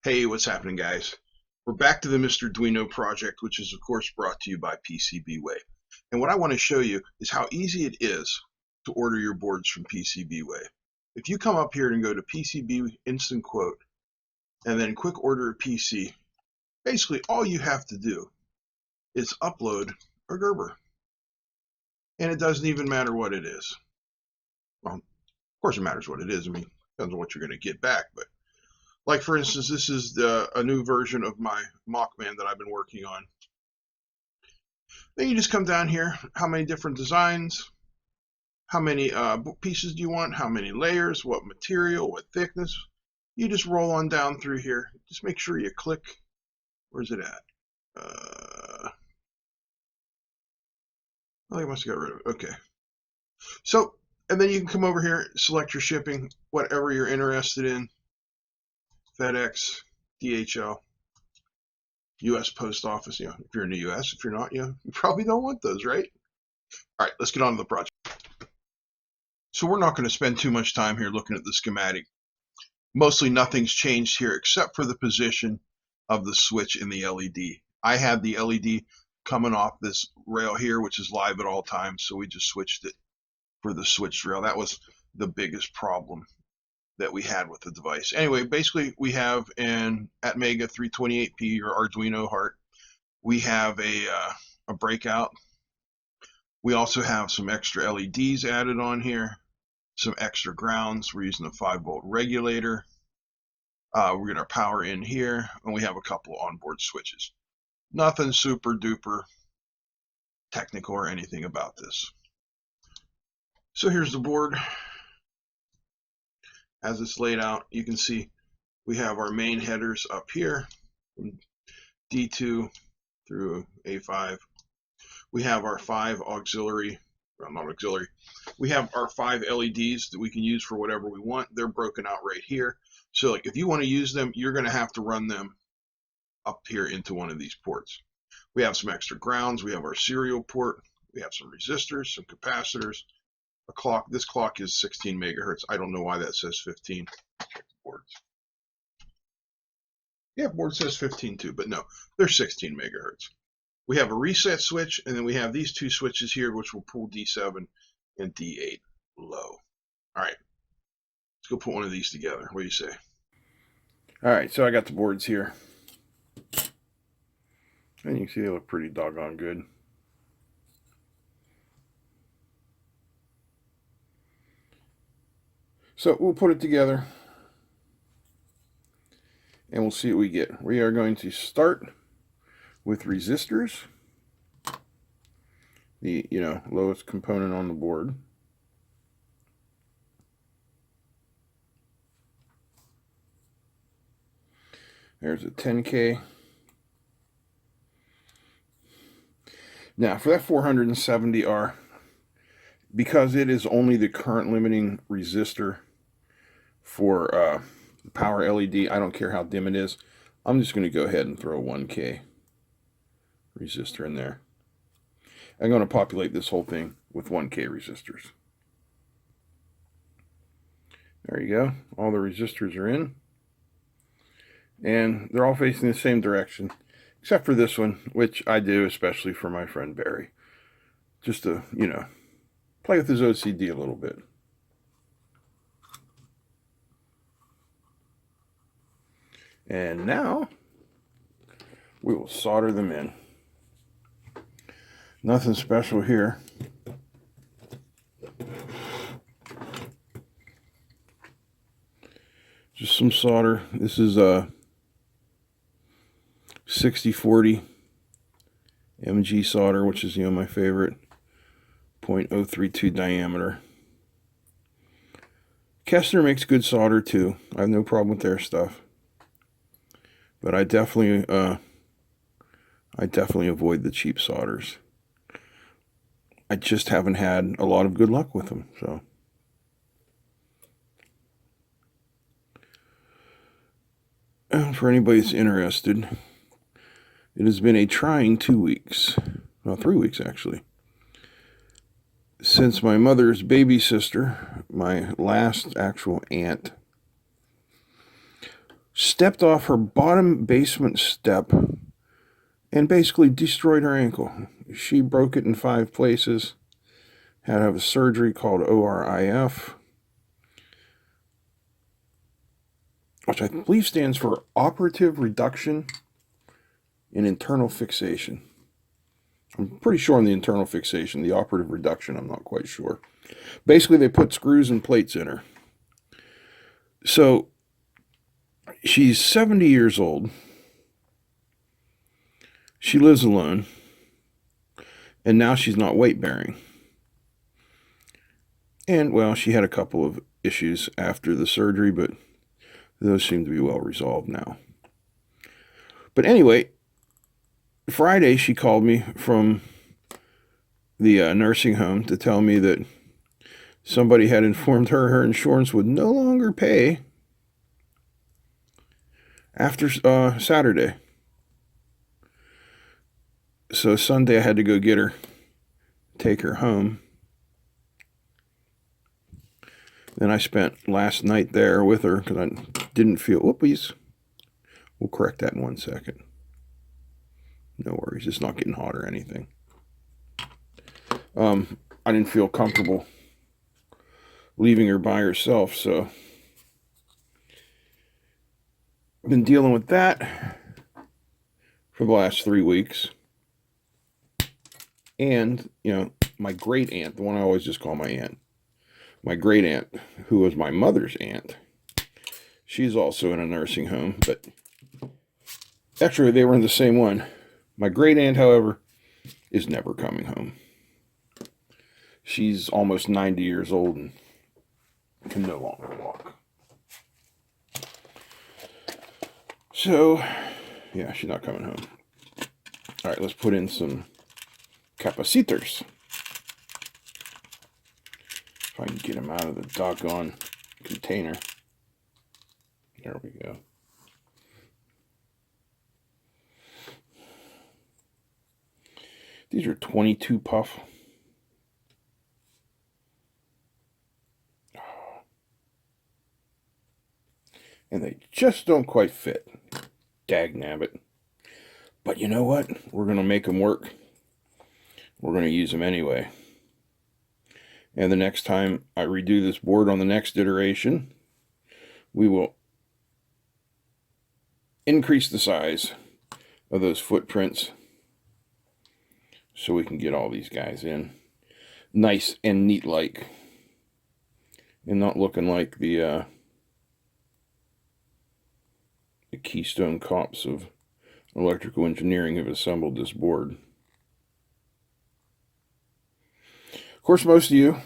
Hey, what's happening, guys? We're back to the Mr. Duino project, which is, of course, brought to you by PCBWay. And what I want to show you is how easy it is to order your boards from PCBWay. If you come up here and go to PCB Instant Quote and then quick order a PC, basically all you have to do is upload a Gerber. And it doesn't even matter what it is. Well, of course it matters what it is. I mean, depends on what you're going to get back, but like, for instance, this is a new version of my Mockman that I've been working on. Then you just come down here, how many different designs, how many pieces do you want, how many layers, what material, what thickness. You just roll on down through here. Just make sure you click. Where's it at? I must have got rid of it. Okay. So, and then you can come over here, select your shipping, whatever you're interested in. FedEx, DHL, U.S. Post Office, if you're in the U.S. If you're not, you probably don't want those, right? All right, let's get on to the project. So we're not going to spend too much time here looking at the schematic. Mostly nothing's changed here except for the position of the switch in the LED. I had the LED coming off this rail here, which is live at all times, so we just switched it for the switched rail. That was the biggest problem that we had with the device. Anyway, basically we have an Atmega 328P or Arduino heart. We have a breakout. We also have some extra LEDs added on here, some extra grounds. We're using a 5-volt regulator. We're getting our power in here, and we have a couple onboard switches. Nothing super duper technical or anything about this. So here's the board. As it's laid out, you can see we have our main headers up here from D2 through A5. We have our 5 auxiliary, well, not auxiliary, we have our 5 LEDs that we can use for whatever we want. They're broken out right here. So like if you want to use them, you're going to have to run them up here into one of these ports. We have some extra grounds. We have our serial port. We have some resistors, some capacitors, a clock. This clock is 16 megahertz. I don't know why that says 15. Check the boards. Yeah, board says 15 too, but no, they're 16 megahertz. We have a reset switch, and then we have these 2 switches here, which will pull D7 and D8 low. All right, let's go put one of these together. What do you say? All right, so I got the boards here. And you can see they look pretty doggone good. So we'll put it together, and we'll see what we get. We are going to start with resistors, the lowest component on the board. There's a 10K. Now for that 470R, because it is only the current limiting resistor for power LED, I don't care how dim it is, I'm just going to go ahead and throw a 1K resistor in there. I'm going to populate this whole thing with 1K resistors. There you go. All the resistors are in. And they're all facing the same direction, except for this one, which I do especially for my friend Barry. Just to, play with his OCD a little bit. And now, we will solder them in. Nothing special here. Just some solder. This is a 6040 MG solder, which is my favorite. 0.032 diameter. Kessner makes good solder too. I have no problem with their stuff, but I definitely avoid the cheap solders. I just haven't had a lot of good luck with them. So for anybody that's interested, it has been a trying 2 weeks, well, 3 weeks actually, since my mother's baby sister, my last actual aunt, stepped off her bottom basement step and basically destroyed her ankle. She broke it in 5 places, had to have a surgery called ORIF, which I believe stands for Operative Reduction in Internal Fixation. I'm pretty sure on the internal fixation. The operative reduction, I'm not quite sure. Basically, they put screws and plates in her. So, she's 70 years old. She lives alone. And now she's not weight bearing. And, well, she had a couple of issues after the surgery, but those seem to be well resolved now. But anyway, Friday she called me from the nursing home to tell me that somebody had informed her her insurance would no longer pay after Saturday. So Sunday I had to go get her, take her home. Then I spent last night there with her because I didn't feel, whoopies. We'll correct that in 1 second. No worries, it's not getting hot or anything. I didn't feel comfortable leaving her by herself, so I've been dealing with that for the last 3 weeks. And, you know, my great aunt, the one I always just call my aunt, my great aunt, who was my mother's aunt, she's also in a nursing home, but actually they were in the same one. My great aunt, however, is never coming home. She's almost 90 years old and can no longer walk. So, yeah, she's not coming home. All right, let's put in some capacitors. If I can get them out of the doggone container. There we go. These are 22 puff. And they just don't quite fit. Dagnabbit. But you know what? We're going to make them work. We're going to use them anyway. And the next time I redo this board on the next iteration, we will increase the size of those footprints so we can get all these guys in nice and neat like, and not looking like the Keystone Cops of electrical engineering have assembled this board. Of course, most of you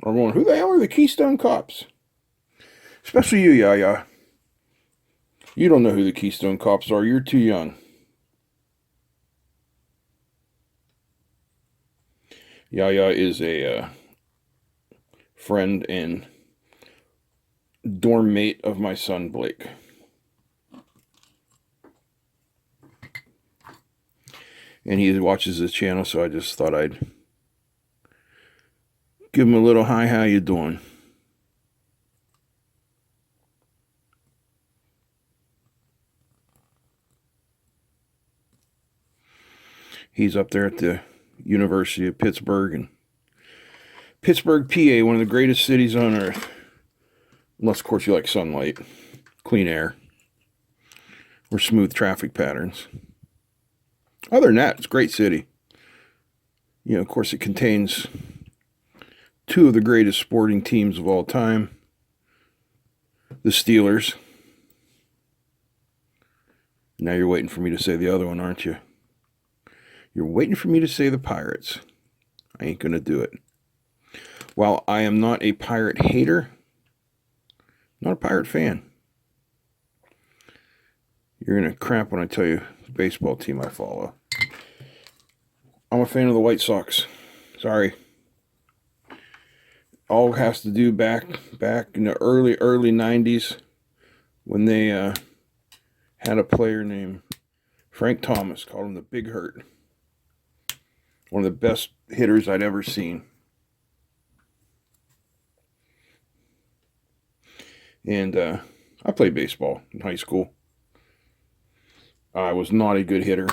are going, who the hell are the Keystone Cops? Especially you, Yaya. You don't know who the Keystone Cops are. You're too young. Yaya is a friend and dorm mate of my son, Blake. And he watches this channel, so I just thought I'd give him a little hi, how you doing? He's up there at the University of Pittsburgh, and Pittsburgh, PA, one of the greatest cities on earth. Unless, of course, you like sunlight, clean air, or smooth traffic patterns. Other than that, it's a great city. You know, of course, it contains 2 of the greatest sporting teams of all time. The Steelers. Now you're waiting for me to say the other one, aren't you? You're waiting for me to say the Pirates. I ain't going to do it. While I am not a Pirate hater, not a Pirate fan. You're going to crap when I tell you the baseball team I follow. I'm a fan of the White Sox. Sorry. All has to do back in the early 90s when they had a player named Frank Thomas, called him the Big Hurt. One of the best hitters I'd ever seen. And I played baseball in high school. I was not a good hitter.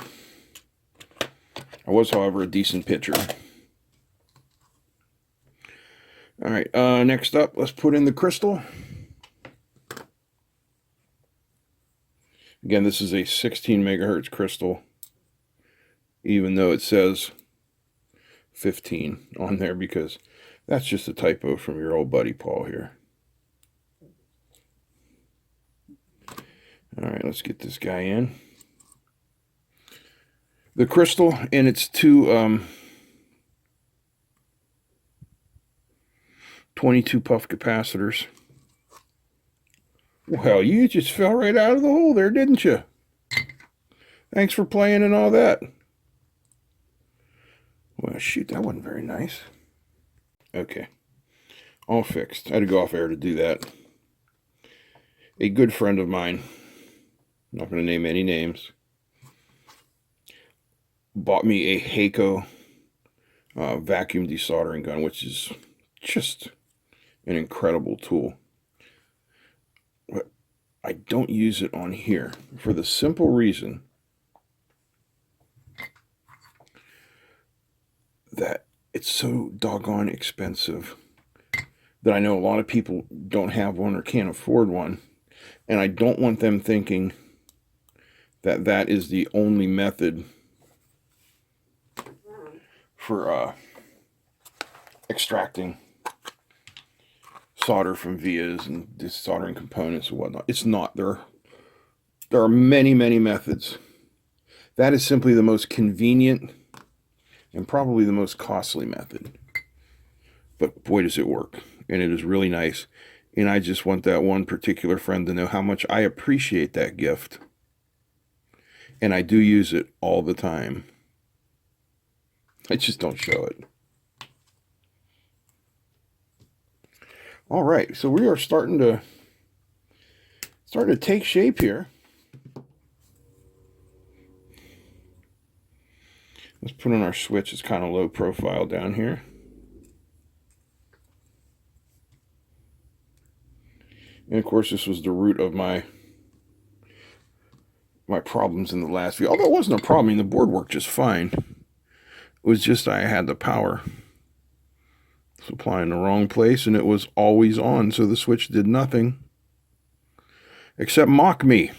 I was, however, a decent pitcher. All right, next up, let's put in the crystal. Again, this is a 16 megahertz crystal, even though it says 15 on there, because that's just a typo from your old buddy Paul here. All right, let's get this guy in. The crystal and its two 22 puff capacitors. Well, you just fell right out of the hole there, didn't you? Thanks for playing and all that. Well, shoot, that wasn't very nice. Okay, all fixed. I had to go off air to do that. A good friend of mine, I'm not going to name any names, bought me a Heiko vacuum desoldering gun, which is just an incredible tool. But I don't use it on here for the simple reason that it's so doggone expensive that I know a lot of people don't have one or can't afford one, and I don't want them thinking that that is the only method for extracting solder from vias and desoldering components and whatnot. It's not. There are many, many methods. That is simply the most convenient and probably the most costly method. But boy, does it work. And it is really nice. And I just want that one particular friend to know how much I appreciate that gift. And I do use it all the time. I just don't show it. All right, so we are starting to take shape here. Let's put on our switch. It's kind of low profile down here. And of course, this was the root of my problems in the last video. Although it wasn't a problem. I mean, the board worked just fine. It was just I had the power supply in the wrong place, and it was always on, so the switch did nothing except mock me.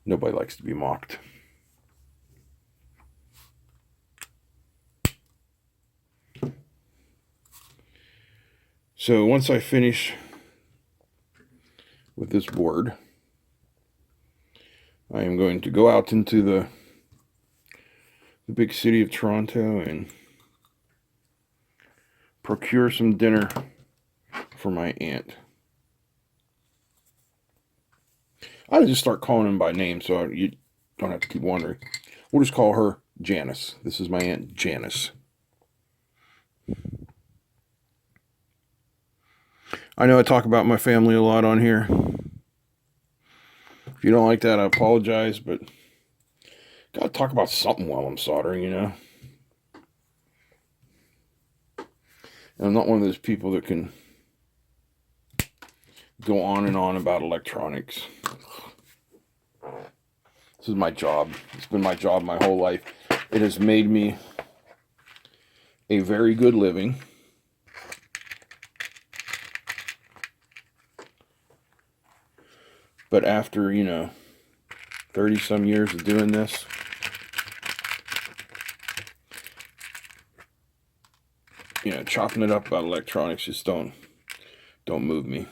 Nobody likes to be mocked. So once I finish with this board, I am going to go out into the big city of Toronto and procure some dinner for my aunt. I'll just start calling them by name so you don't have to keep wondering. We'll just call her Janice. This is my Aunt Janice. I know I talk about my family a lot on here. If you don't like that, I apologize, but gotta talk about something while I'm soldering, you know? And I'm not one of those people that can go on and on about electronics. This is my job. It's been my job my whole life. It has made me a very good living. But after, 30 some years of doing this, chopping it up about electronics just don't move me.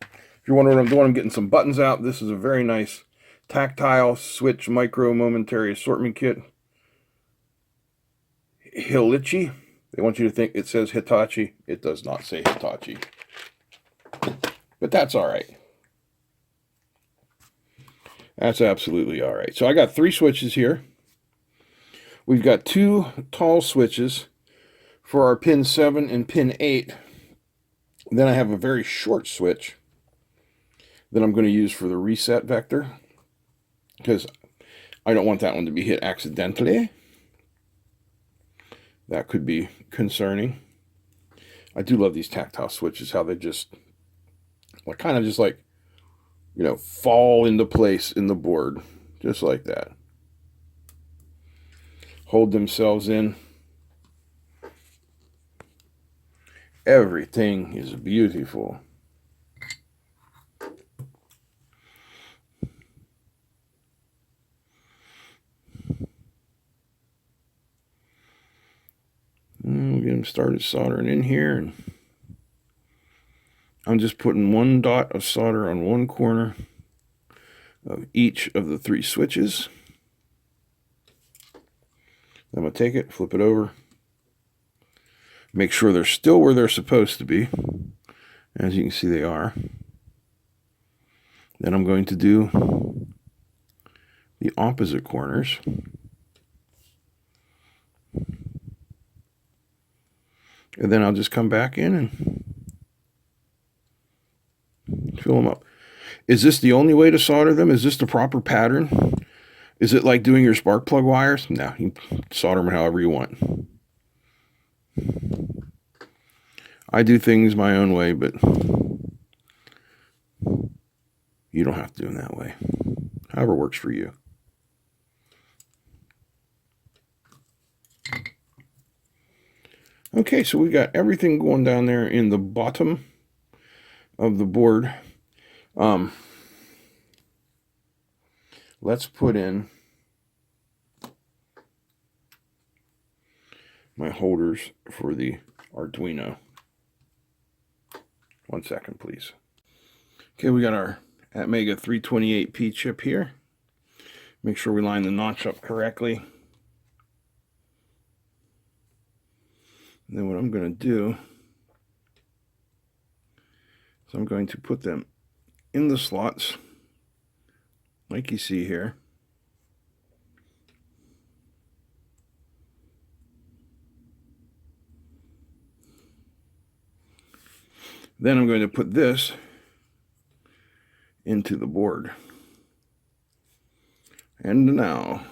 If you're wondering what I'm doing, I'm getting some buttons out. This is a very nice tactile switch micro momentary assortment kit. Hitachi. They want you to think it says Hitachi. It does not say Hitachi. But that's all right. That's absolutely all right. So I got 3 switches here. We've got 2 tall switches for our pin 7 and pin 8. Then I have a very short switch that I'm going to use for the reset vector, because I don't want that one to be hit accidentally. That could be concerning. I do love these tactile switches, how they just kind of just like you know, fall into place in the board, just like that. Hold themselves in. Everything is beautiful. We'll get them started soldering in here, and I'm just putting one dot of solder on one corner of each of the 3 switches. I'm going to take it, flip it over, make sure they're still where they're supposed to be. As you can see, they are. Then I'm going to do the opposite corners. And then I'll just come back in and fill them up. Is this the only way to solder them? Is this the proper pattern? Is it like doing your spark plug wires? No, you solder them however you want. I do things my own way, but you don't have to do them that way. However works for you. Okay, so we've got everything going down there in the bottom of the board. Let's put in my holders for the Arduino. 1 second, please. Okay, we got our Atmega 328P chip here. Make sure we line the notch up correctly. And then what I'm going to do is I'm going to put them in the slots like you see here. Then I'm going to put this into the board. And now,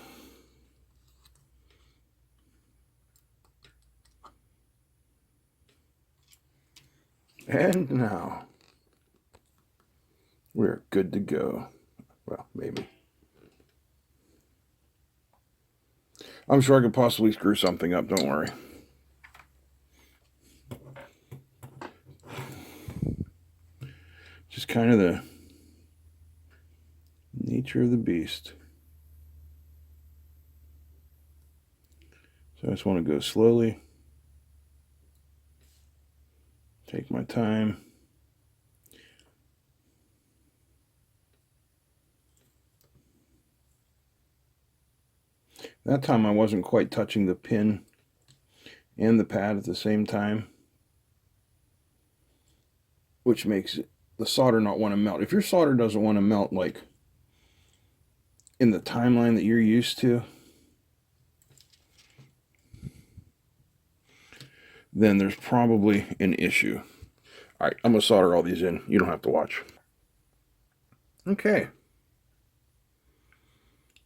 we're good to go. Well, maybe. I'm sure I could possibly screw something up, don't worry. Just kind of the nature of the beast. So I just want to go slowly. Take my time. That time I wasn't quite touching the pin and the pad at the same time, which makes the solder not want to melt. If your solder doesn't want to melt like in the timeline that you're used to, then there's probably an issue. All right, I'm going to solder all these in. You don't have to watch. Okay.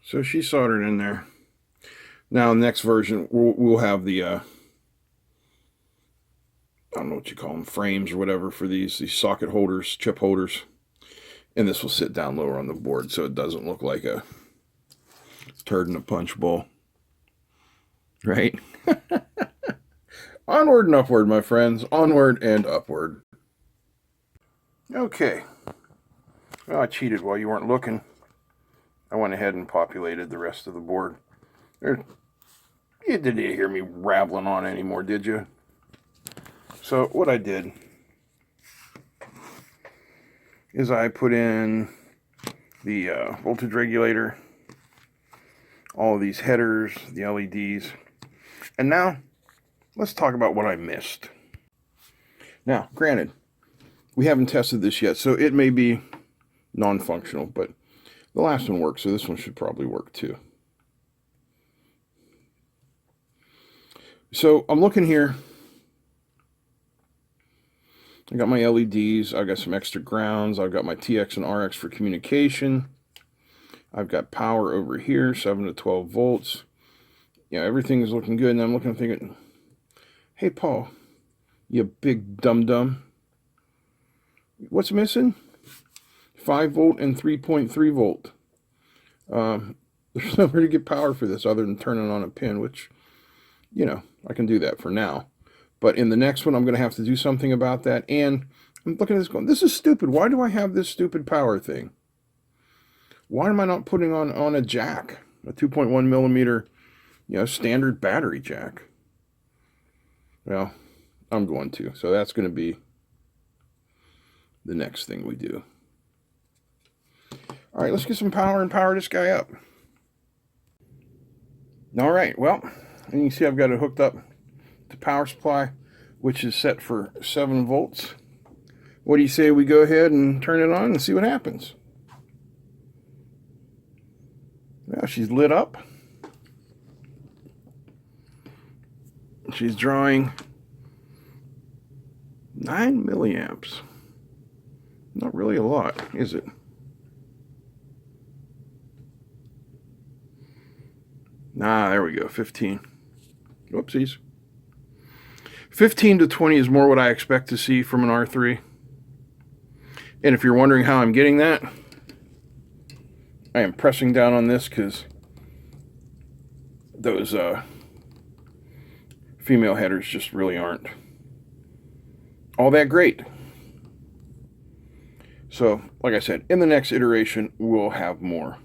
So she's soldered in there. Now, next version, we'll have the, I don't know what you call them, frames or whatever for these socket holders, chip holders. And this will sit down lower on the board so it doesn't look like a turd in a punch bowl. Right? Onward and upward, my friends. Onward and upward. Okay. Well, I cheated while you weren't looking. I went ahead and populated the rest of the board. You didn't hear me rattling on anymore, did you? So what I did is I put in the voltage regulator, all of these headers, the LEDs, and now let's talk about what I missed. Now, granted, we haven't tested this yet, so it may be non-functional, but the last one worked, so this one should probably work too. So I'm looking here. I got my LEDs. I've got some extra grounds. I've got my TX and RX for communication. I've got power over here, 7 to 12 volts. Yeah, everything is looking good. And I'm looking, thinking, hey, Paul, you big dum-dum. What's missing? 5 volt and 3.3 volt. There's nowhere to get power for this other than turning on a pin, which, you know, I can do that for now. But in the next one, I'm going to have to do something about that. And I'm looking at this going, this is stupid. Why do I have this stupid power thing? Why am I not putting on a jack? A 2.1 millimeter, you know, standard battery jack. Well, I'm going to. So that's going to be the next thing we do. All right, let's get some power and power this guy up. All right, well, and you can see I've got it hooked up to power supply, which is set for 7 volts. What do you say we go ahead and turn it on and see what happens? Well, she's lit up. She's drawing 9 milliamps. Not really a lot, is it? Ah, there we go, 15. Whoopsies. 15 to 20 is more what I expect to see from an R3. And if you're wondering how I'm getting that, I am pressing down on this because those female headers just really aren't all that great. So, like I said, in the next iteration, we'll have more.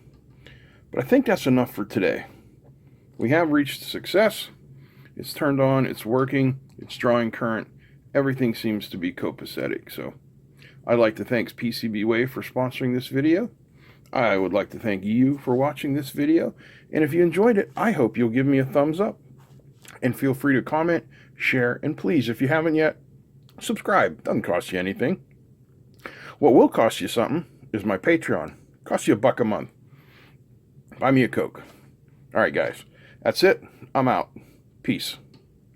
But I think that's enough for today. We have reached success. It's turned on, it's working, it's drawing current. Everything seems to be copacetic. So I'd like to thank PCBWay for sponsoring this video. I would like to thank you for watching this video. And if you enjoyed it, I hope you'll give me a thumbs up. And feel free to comment, share, and please, if you haven't yet, subscribe. Doesn't cost you anything. What will cost you something is my Patreon. Costs you $1 a month. Buy me a Coke. All right, guys. That's it. I'm out. Peace.